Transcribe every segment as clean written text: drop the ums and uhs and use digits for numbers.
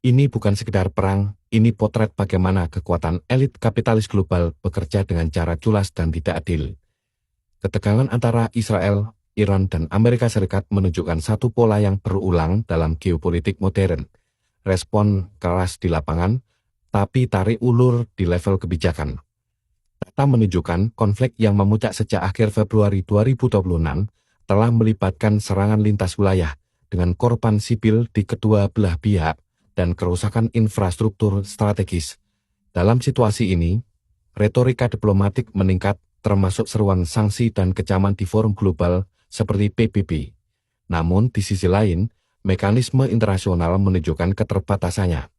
Ini bukan sekedar perang, ini potret bagaimana kekuatan elit kapitalis global bekerja dengan cara culas dan tidak adil. Ketegangan antara Israel, Iran, dan Amerika Serikat menunjukkan satu pola yang berulang dalam geopolitik modern. Respon keras di lapangan, tapi tarik ulur di level kebijakan. Data menunjukkan konflik yang memuncak sejak akhir Februari 2026 telah melibatkan serangan lintas wilayah dengan korban sipil di kedua belah pihak dan kerusakan infrastruktur strategis. Dalam situasi ini, retorika diplomatik meningkat termasuk seruan sanksi dan kecaman di forum global seperti PBB. Namun di sisi lain, mekanisme internasional menunjukkan keterbatasannya.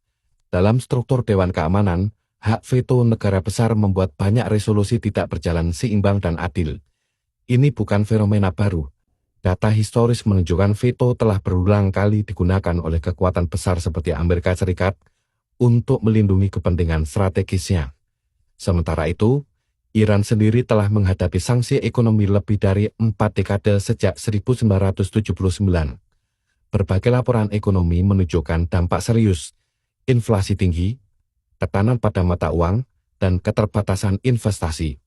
Dalam struktur Dewan Keamanan, hak veto negara besar membuat banyak resolusi tidak berjalan seimbang dan adil. Ini bukan fenomena baru. Data historis menunjukkan veto telah berulang kali digunakan oleh kekuatan besar seperti Amerika Serikat untuk melindungi kepentingan strategisnya. Sementara itu, Iran sendiri telah menghadapi sanksi ekonomi lebih dari 4 dekade sejak 1979. Berbagai laporan ekonomi menunjukkan dampak serius, inflasi tinggi, tekanan pada mata uang, dan keterbatasan investasi.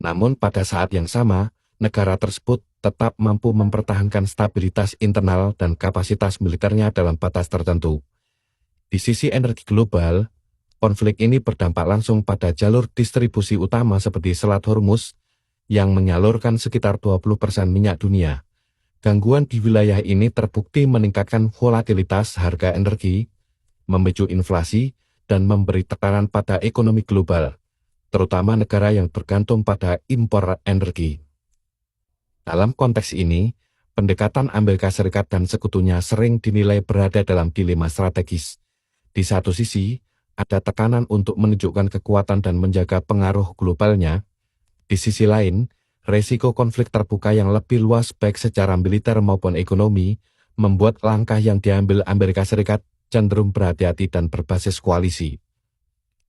Namun pada saat yang sama, negara tersebut tetap mampu mempertahankan stabilitas internal dan kapasitas militernya dalam batas tertentu. Di sisi energi global, konflik ini berdampak langsung pada jalur distribusi utama seperti Selat Hormuz, yang menyalurkan sekitar 20% minyak dunia. Gangguan di wilayah ini terbukti meningkatkan volatilitas harga energi, memicu inflasi, dan memberi tekanan pada ekonomi global, terutama negara yang bergantung pada impor energi. Dalam konteks ini, pendekatan Amerika Serikat dan sekutunya sering dinilai berada dalam dilema strategis. Di satu sisi, ada tekanan untuk menunjukkan kekuatan dan menjaga pengaruh globalnya. Di sisi lain, resiko konflik terbuka yang lebih luas baik secara militer maupun ekonomi, membuat langkah yang diambil Amerika Serikat cenderung berhati-hati dan berbasis koalisi.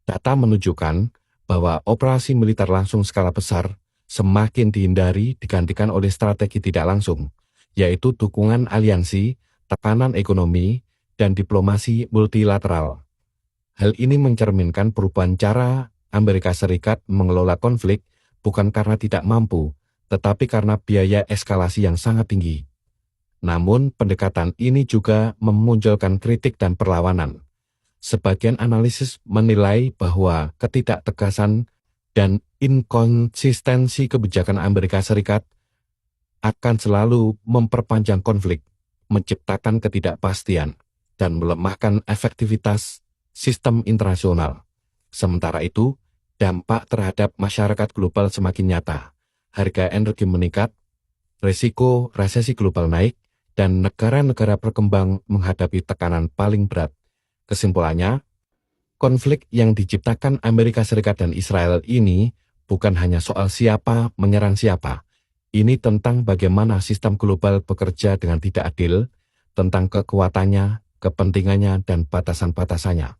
Data menunjukkan bahwa operasi militer langsung skala besar semakin dihindari digantikan oleh strategi tidak langsung, yaitu dukungan aliansi, tekanan ekonomi, dan diplomasi multilateral. Hal ini mencerminkan perubahan cara Amerika Serikat mengelola konflik bukan karena tidak mampu, tetapi karena biaya eskalasi yang sangat tinggi. Namun, pendekatan ini juga memunculkan kritik dan perlawanan. Sebagian analisis menilai bahwa ketidaktegasan dan inkonsistensi kebijakan Amerika Serikat akan selalu memperpanjang konflik, menciptakan ketidakpastian, dan melemahkan efektivitas sistem internasional. Sementara itu, dampak terhadap masyarakat global semakin nyata. Harga energi meningkat, risiko resesi global naik, dan negara-negara berkembang menghadapi tekanan paling berat. Kesimpulannya, konflik yang diciptakan Amerika Serikat dan Israel ini bukan hanya soal siapa menyerang siapa. Ini tentang bagaimana sistem global bekerja dengan tidak adil, tentang kekuatannya, kepentingannya, dan batasan-batasannya.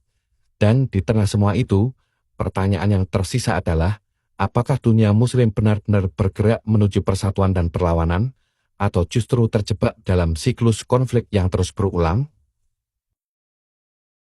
Dan di tengah semua itu, pertanyaan yang tersisa adalah, apakah dunia muslim benar-benar bergerak menuju persatuan dan perlawanan, atau justru terjebak dalam siklus konflik yang terus berulang?